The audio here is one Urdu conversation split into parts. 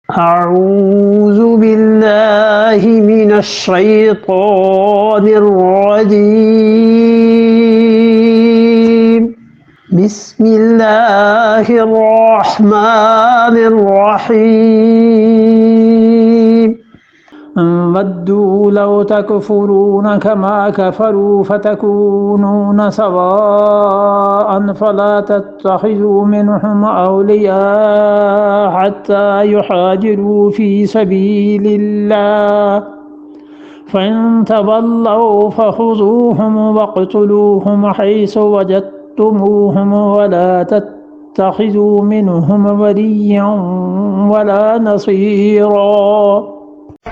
أعوذ بالله من الشيطان الرجيم بسم الله الرحمن الرحيم ودوا لو تكفرون كما كفروا فتكونون سواء فلا تتخذوا منهم أولياء حتى يهاجروا في سبيل الله فإن تولوا فخذوهم واقتلوهم حيث وجدتموهم ولا تتخذوا منهم وليا ولا نصيرا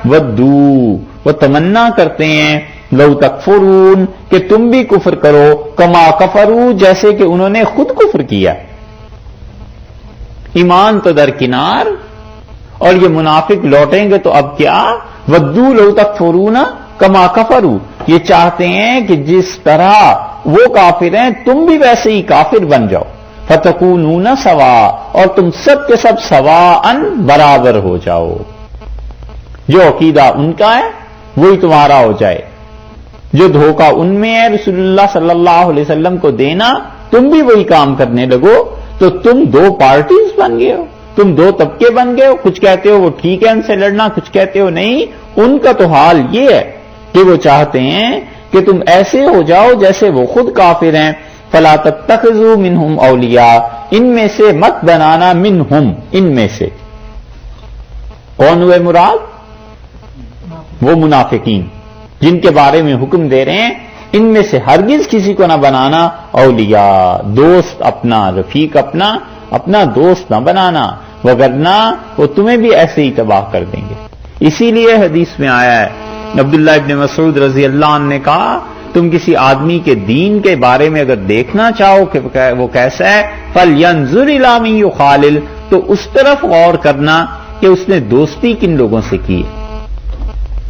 ودو وہ تمنا کرتے ہیں لو تکفرون کہ تم بھی کفر کرو کما کفرو جیسے کہ انہوں نے خود کفر کیا. ایمان تو درکنار اور یہ منافق لوٹیں گے تو اب کیا. ودو لو تکفرون کما کفرو یہ چاہتے ہیں کہ جس طرح وہ کافر ہیں تم بھی ویسے ہی کافر بن جاؤ. فتکونون سوا اور تم سب کے سب سواء برابر ہو جاؤ. جو عقیدہ ان کا ہے وہی تمہارا ہو جائے. جو دھوکہ ان میں ہے رسول اللہ صلی اللہ علیہ وسلم کو دینا تم بھی وہی کام کرنے لگو تو تم دو پارٹیز بن گئے ہو, تم دو طبقے بن گئے ہو. کچھ کہتے ہو وہ ٹھیک ہے ان سے لڑنا, کچھ کہتے ہو نہیں. ان کا تو حال یہ ہے کہ وہ چاہتے ہیں کہ تم ایسے ہو جاؤ جیسے وہ خود کافر ہیں. فلا تتخذوا منہم اولیاء ان میں سے مت بنانا منہم ان میں سے. کون ہوئے مراد؟ وہ منافقین جن کے بارے میں حکم دے رہے ہیں ان میں سے ہرگز کسی کو نہ بنانا اولیاء, دوست اپنا, رفیق اپنا, اپنا دوست نہ بنانا وگرنہ وہ تمہیں بھی ایسے ہی تباہ کر دیں گے. اسی لیے حدیث میں آیا ہے, عبداللہ ابن مسعود رضی اللہ عنہ نے کہا تم کسی آدمی کے دین کے بارے میں اگر دیکھنا چاہو کہ وہ کیسا ہے فَلْيَنْظُرْ إِلَىٰ مَن يُخَالِلُ تو اس طرف غور کرنا کہ اس نے دوستی کن لوگوں سے کی.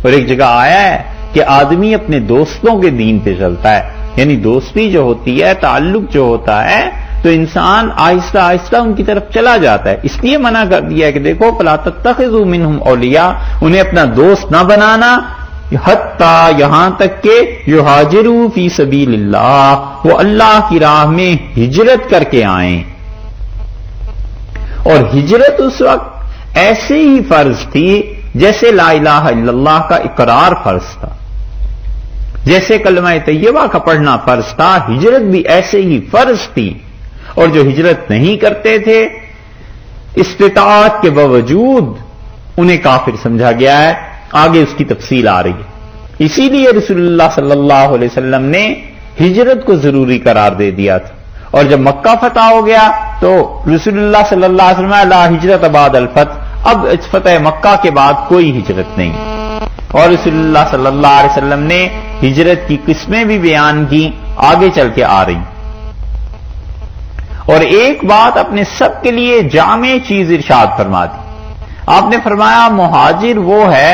اور ایک جگہ آیا ہے کہ آدمی اپنے دوستوں کے دین پہ چلتا ہے, یعنی دوستی جو ہوتی ہے, تعلق جو ہوتا ہے تو انسان آہستہ آہستہ ان کی طرف چلا جاتا ہے. اس لیے منع کر دیا کہ دیکھو فلا تتخذوا منہم اولیاء انہیں اپنا دوست نہ بنانا حتیٰ یہاں تک کہ یہاجروا فی سبیل اللہ وہ اللہ کی راہ میں ہجرت کر کے آئیں. اور ہجرت اس وقت ایسے ہی فرض تھی جیسے لا الہ الا اللہ کا اقرار فرض تھا, جیسے کلمہ طیبہ کا پڑھنا فرض تھا, ہجرت بھی ایسے ہی فرض تھی. اور جو ہجرت نہیں کرتے تھے استطاعت کے باوجود انہیں کافر سمجھا گیا ہے. آگے اس کی تفصیل آ رہی ہے. اسی لیے رسول اللہ صلی اللہ علیہ وسلم نے ہجرت کو ضروری قرار دے دیا تھا. اور جب مکہ فتح ہو گیا تو رسول اللہ صلی اللہ علیہ وسلم لا ہجرت بعد الفتح, اب فتح مکہ کے بعد کوئی ہجرت نہیں. اور رسول اللہ صلی اللہ علیہ وسلم نے ہجرت کی قسمیں بھی بیان کی, آگے چل کے آ رہی. اور ایک بات اپنے سب کے لیے جامع چیز ارشاد فرما دی. آپ نے فرمایا مہاجر وہ ہے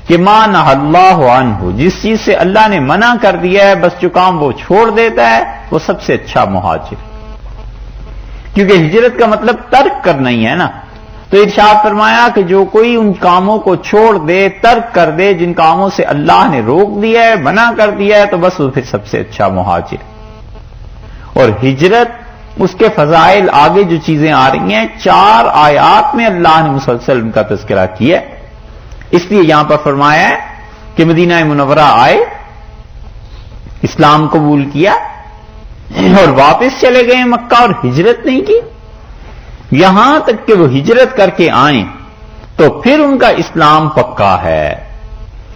کہ ما نہى اللہ عنہ, جس چیز سے اللہ نے منع کر دیا ہے بس جو کام وہ چھوڑ دیتا ہے وہ سب سے اچھا مہاجر. کیونکہ ہجرت کا مطلب ترک کرنا ہی ہے نا. تو ارشاد فرمایا کہ جو کوئی ان کاموں کو چھوڑ دے, ترک کر دے جن کاموں سے اللہ نے روک دیا ہے, منع کر دیا ہے, تو بس وہ پھر سب سے اچھا مہاجر. اور ہجرت اس کے فضائل آگے جو چیزیں آ رہی ہیں 4 آیات میں اللہ نے مسلسل ان کا تذکرہ کیا ہے. اس لیے یہاں پر فرمایا ہے کہ مدینہ منورہ آئے, اسلام قبول کیا اور واپس چلے گئے مکہ اور ہجرت نہیں کی. یہاں تک کہ وہ ہجرت کر کے آئیں تو پھر ان کا اسلام پکا ہے.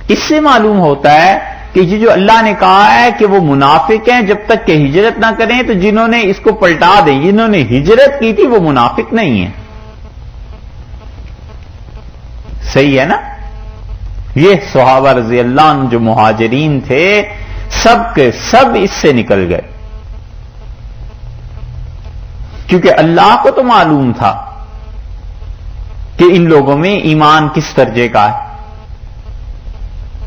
اس سے معلوم ہوتا ہے کہ یہ جو اللہ نے کہا ہے کہ وہ منافق ہیں جب تک کہ ہجرت نہ کریں, تو جنہوں نے اس کو پلٹا دیں, جنہوں نے ہجرت کی تھی وہ منافق نہیں ہیں. صحیح ہے نا. یہ صحابہ رضی اللہ عنہ جو مہاجرین تھے سب کے سب اس سے نکل گئے, کیونکہ اللہ کو تو معلوم تھا کہ ان لوگوں میں ایمان کس درجے کا ہے.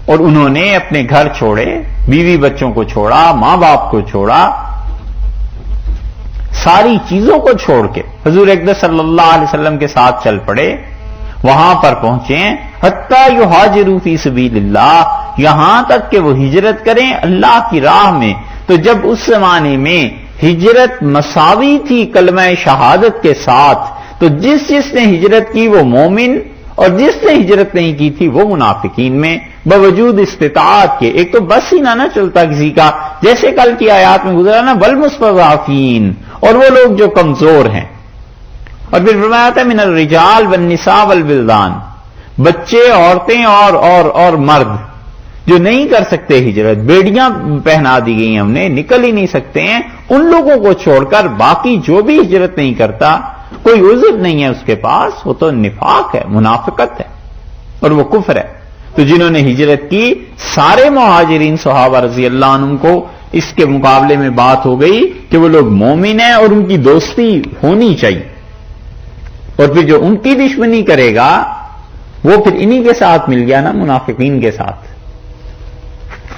اور انہوں نے اپنے گھر چھوڑے, بیوی بچوں کو چھوڑا, ماں باپ کو چھوڑا, ساری چیزوں کو چھوڑ کے حضور اقدس صلی اللہ علیہ وسلم کے ساتھ چل پڑے. وہاں پر پہنچے حتیٰ یہاجروا فی سبیل اللہ، یہاں تک کہ وہ ہجرت کریں اللہ کی راہ میں۔ تو جب اس زمانے میں ہجرت مساوی تھی کلمہ شہادت کے ساتھ، تو جس نے ہجرت کی وہ مومن، اور جس نے ہجرت نہیں کی تھی وہ منافقین میں، باوجود استطاعت کے۔ ایک تو بس ہی نہ چلتا کسی کا، جیسے کل کی آیات میں گزرا نا، والمستضعفین، اور وہ لوگ جو کمزور ہیں۔ اور پھر فرمایا تھا من الرجال والنساء والولدان، بچے، عورتیں اور مرد جو نہیں کر سکتے ہجرت، بیڑیاں پہنا دی گئی ہم نے، نکل ہی نہیں سکتے ہیں، ان لوگوں کو چھوڑ کر باقی جو بھی ہجرت نہیں کرتا، کوئی عذر نہیں ہے اس کے پاس، وہ تو نفاق ہے، منافقت ہے، اور وہ کفر ہے۔ تو جنہوں نے ہجرت کی، سارے مہاجرین صحابہ رضی اللہ عنہم کو اس کے مقابلے میں بات ہو گئی کہ وہ لوگ مومن ہیں اور ان کی دوستی ہونی چاہیے، اور پھر جو ان کی دشمنی کرے گا وہ پھر انہی کے ساتھ مل گیا نا، منافقین کے ساتھ۔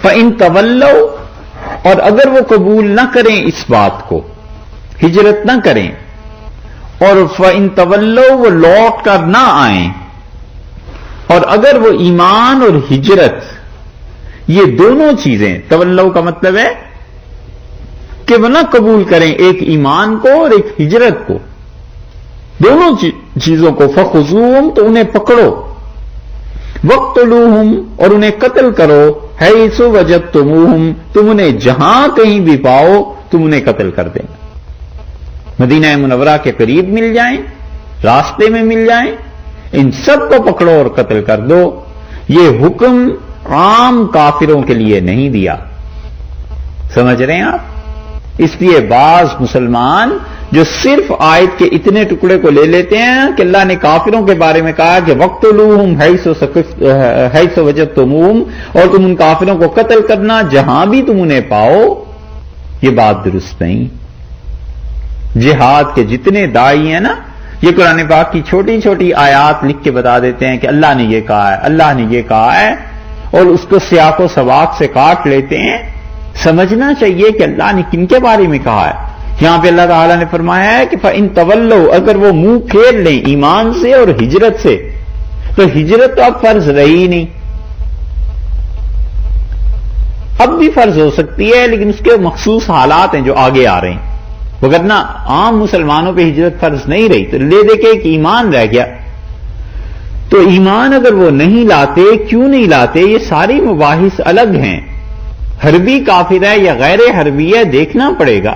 فَإِن تَوَلَّوْا، اور اگر وہ قبول نہ کریں اس بات کو، ہجرت نہ کریں، اور فَإِن تَوَلَّوْا، وہ لوٹ کر نہ آئیں، اور اگر وہ ایمان اور ہجرت، یہ دونوں چیزیں، تولو کا مطلب ہے کہ وہ نہ قبول کریں ایک ایمان کو اور ایک ہجرت کو، دونوں چیزوں کو، فَخُذُوهُمْ، تو انہیں پکڑو، وَاقْتُلُوهُمْ، اور انہیں قتل کرو، حَيْثُ وَجَدتُّمُوهُمْ، تم انہیں جہاں کہیں بھی پاؤ تم انہیں قتل کر دینا، مدینہ منورہ کے قریب مل جائیں، راستے میں مل جائیں، ان سب کو پکڑو اور قتل کر دو۔ یہ حکم عام کافروں کے لیے نہیں دیا، سمجھ رہے ہیں آپ؟ اس لیے بعض مسلمان جو صرف آیت کے اتنے ٹکڑے کو لے لیتے ہیں کہ اللہ نے کافروں کے بارے میں کہا کہ وَاقْتُلُوهُمْ حَيْثُ وَجَدتُّمُوهُمْ، اور تم ان کافروں کو قتل کرنا جہاں بھی تم انہیں پاؤ، یہ بات درست نہیں۔ جہاد کے جتنے داعی ہیں نا، یہ قرآن پاک کی چھوٹی چھوٹی آیات لکھ کے بتا دیتے ہیں کہ اللہ نے یہ کہا ہے، اللہ نے یہ کہا ہے، اور اس کو سیاق و سباق سے کاٹ لیتے ہیں۔ سمجھنا چاہیے کہ اللہ نے کن کے بارے میں کہا ہے۔ یہاں پہ اللہ تعالیٰ نے فرمایا ہے کہ فَإِن تَوَلَّوْا، اگر وہ منہ پھیر لیں ایمان سے اور ہجرت سے، تو ہجرت تو اب فرض رہی نہیں، اب بھی فرض ہو سکتی ہے لیکن اس کے مخصوص حالات ہیں جو آگے آ رہے ہیں، وگرنہ عام مسلمانوں پہ ہجرت فرض نہیں رہی۔ تو لے دے کے ایک ایمان رہ گیا، تو ایمان اگر وہ نہیں لاتے، کیوں نہیں لاتے، یہ ساری مباحث الگ ہیں، حربی کافر ہے یا غیر حربی ہے دیکھنا پڑے گا۔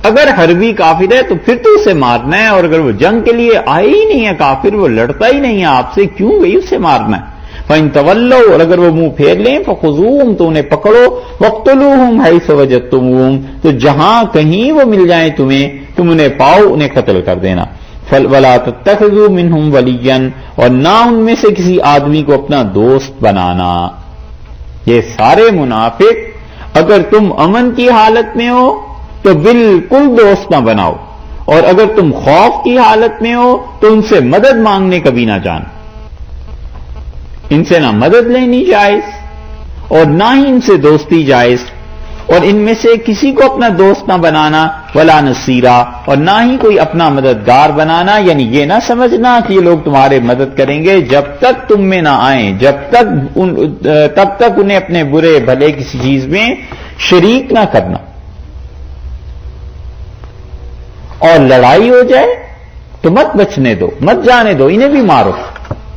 اگر حربی کافر ہے تو پھر تو اسے مارنا ہے، اور اگر وہ جنگ کے لیے آئے ہی نہیں ہے کافر، وہ لڑتا ہی نہیں ہے آپ سے، کیوں گئی اسے مارنا ہے۔ فَإِن تَوَلَّوْا، اور اگر وہ منہ پھیر لیں، فَخُذُوهُمْ، تو انہیں پکڑو، وَاقْتُلُوهُمْ حَيْثُ وَجَدتُّمُوهُمْ، تو جہاں کہیں وہ مل جائیں تمہیں، تم انہیں پاؤ انہیں قتل کر دینا۔ وَلَا تَتَّخِذُوا مِنْهُمْ وَلِيًّا، اور نہ ان میں سے کسی آدمی کو اپنا دوست بنانا۔ یہ سارے منافق، اگر تم امن کی حالت میں ہو تو بالکل دوست نہ بناؤ، اور اگر تم خوف کی حالت میں ہو تو ان سے مدد مانگنے کبھی نہ جان، ان سے نہ مدد لینی جائز اور نہ ہی ان سے دوستی جائز، اور ان میں سے کسی کو اپنا دوست نہ بنانا، ولا نصیرا، اور نہ ہی کوئی اپنا مددگار بنانا، یعنی یہ نہ سمجھنا کہ یہ لوگ تمہارے مدد کریں گے جب تک تم میں نہ آئیں، تب تک انہیں اپنے برے بھلے کسی چیز میں شریک نہ کرنا، اور لڑائی ہو جائے تو مت بچنے دو، مت جانے دو، انہیں بھی مارو،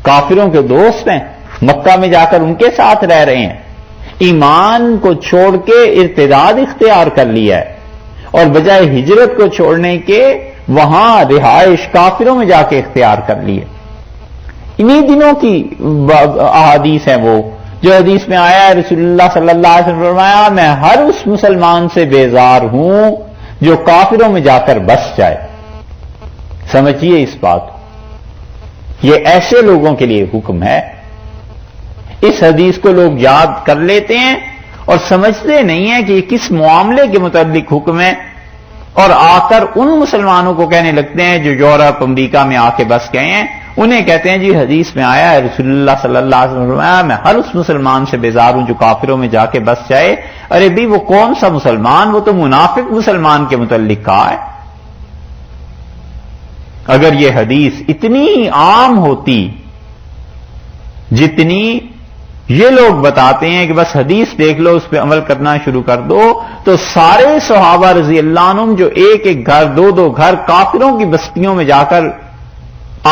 کافروں کے دوست ہیں، مکہ میں جا کر ان کے ساتھ رہ رہے ہیں، ایمان کو چھوڑ کے ارتداد اختیار کر لیا ہے، اور بجائے ہجرت کو چھوڑنے کے وہاں رہائش کافروں میں جا کے اختیار کر لی ہے۔ انہی دنوں کی احادیث ہیں وہ جو حدیث میں آیا ہے، رسول اللہ صلی اللہ علیہ وسلم فرمایا، میں ہر اس مسلمان سے بیزار ہوں جو کافروں میں جا کر بس جائے۔ سمجھیے اس بات کو، یہ ایسے لوگوں کے لیے حکم ہے۔ اس حدیث کو لوگ یاد کر لیتے ہیں اور سمجھتے نہیں ہیں کہ یہ کس معاملے کے متعلق حکم ہے، اور آ کر ان مسلمانوں کو کہنے لگتے ہیں جو یورپ امریکہ میں آ کے بس گئے ہیں، انہیں کہتے ہیں جی حدیث میں آیا ہے، رسول اللہ صلی اللہ علیہ وسلم فرمایا، میں ہر اس مسلمان سے بیزار ہوں جو کافروں میں جا کے بس جائے۔ ارے بھی وہ کون سا مسلمان، وہ تو منافق مسلمان کے متعلق کہا ہے۔ اگر یہ حدیث اتنی عام ہوتی جتنی یہ لوگ بتاتے ہیں کہ بس حدیث دیکھ لو اس پہ عمل کرنا شروع کر دو، تو سارے صحابہ رضی اللہ عنہم جو ایک ایک گھر دو دو گھر کافروں کی بستیوں میں جا کر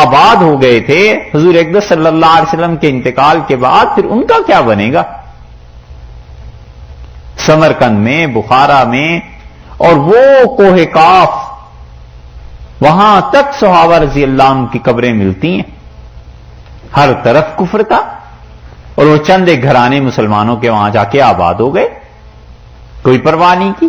آباد ہو گئے تھے حضور اقدس صلی اللہ علیہ وسلم کے انتقال کے بعد، پھر ان کا کیا بنے گا؟ سمرقند میں، بخارا میں، اور وہ کوہ کاف، وہاں تک صحابہ رضی اللہ عنہ کی قبریں ملتی ہیں، ہر طرف کفر کا، اور وہ چند ایک گھرانے مسلمانوں کے وہاں جا کے آباد ہو گئے، کوئی پرواہ نہیں کی۔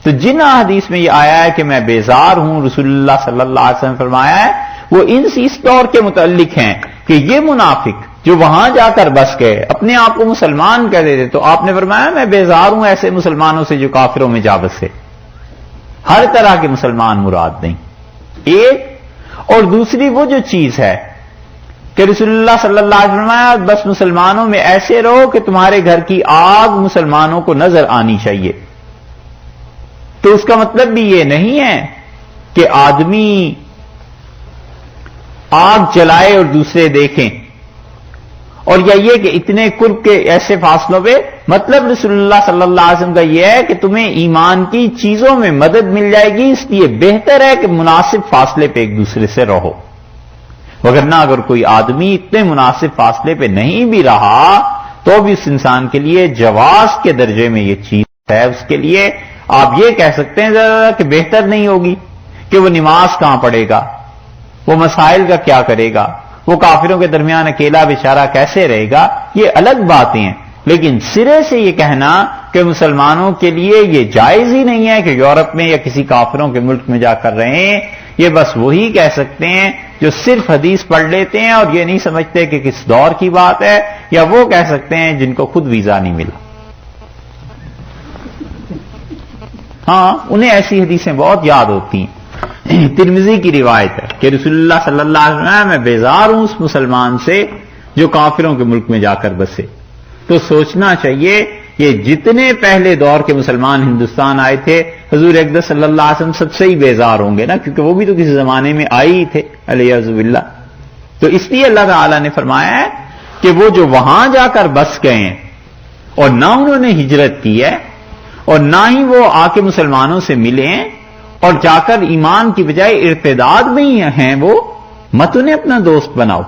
تو جن حدیث میں یہ آیا ہے کہ میں بیزار ہوں، رسول اللہ صلی اللہ علیہ وسلم نے فرمایا ہے، وہ اس دور کے متعلق ہیں کہ یہ منافق جو وہاں جا کر بس گئے، اپنے آپ کو مسلمان کہہ دیتے، تو آپ نے فرمایا میں بیزار ہوں ایسے مسلمانوں سے جو کافروں میں جا بسے۔ ہر طرح کے مسلمان مراد نہیں، ایک، اور دوسری وہ جو چیز ہے کہ رسول اللہ صلی اللہ علیہ وسلم فرمایا بس مسلمانوں میں ایسے رہو کہ تمہارے گھر کی آگ مسلمانوں کو نظر آنی چاہیے، تو اس کا مطلب بھی یہ نہیں ہے کہ آدمی آگ جلائے اور دوسرے دیکھیں، اور یا یہ کہ اتنے قرب کے ایسے فاصلوں پہ، مطلب رسول اللہ صلی اللہ علیہ وسلم کا یہ ہے کہ تمہیں ایمان کی چیزوں میں مدد مل جائے گی، اس لیے بہتر ہے کہ مناسب فاصلے پہ ایک دوسرے سے رہو، وگرنہ اگر کوئی آدمی اتنے مناسب فاصلے پہ نہیں بھی رہا تو بھی اس انسان کے لیے جواز کے درجے میں یہ چیز ہے، اس کے لیے آپ یہ کہہ سکتے ہیں ذرا کہ بہتر نہیں ہوگی کہ وہ نماز کہاں پڑھے گا، وہ مسائل کا کیا کرے گا، وہ کافروں کے درمیان اکیلا بیچارہ کیسے رہے گا، یہ الگ باتیں ہیں، لیکن سرے سے یہ کہنا کہ مسلمانوں کے لیے یہ جائز ہی نہیں ہے کہ یورپ میں یا کسی کافروں کے ملک میں جا کر رہیں، یہ بس وہی کہہ سکتے ہیں جو صرف حدیث پڑھ لیتے ہیں اور یہ نہیں سمجھتے کہ کس دور کی بات ہے، یا وہ کہہ سکتے ہیں جن کو خود ویزا نہیں ملا۔ ہاں، انہیں ایسی حدیثیں بہت یاد ہوتی ہیں۔ ترمذی کی روایت ہے کہ رسول اللہ صلی اللہ علیہ وسلم میں بیزار ہوں اس مسلمان سے جو کافروں کے ملک میں جا کر بسے۔ تو سوچنا چاہیے کہ جتنے پہلے دور کے مسلمان ہندوستان آئے تھے، حضور اقدس صلی اللہ علیہ وسلم سب سے ہی بیزار ہوں گے نا، کیونکہ وہ بھی تو کسی زمانے میں آئے ہی تھے علیہ باللہ۔ تو اس لیے اللہ تعالی نے فرمایا ہے کہ وہ جو وہاں جا کر بس گئے ہیں اور نہ انہوں نے ہجرت کی ہے اور نہ ہی وہ آ کے مسلمانوں سے ملے ہیں اور جا کر ایمان کی بجائے ارتداد میں ہی ہیں، وہ مت انہیں اپنا دوست بناؤ۔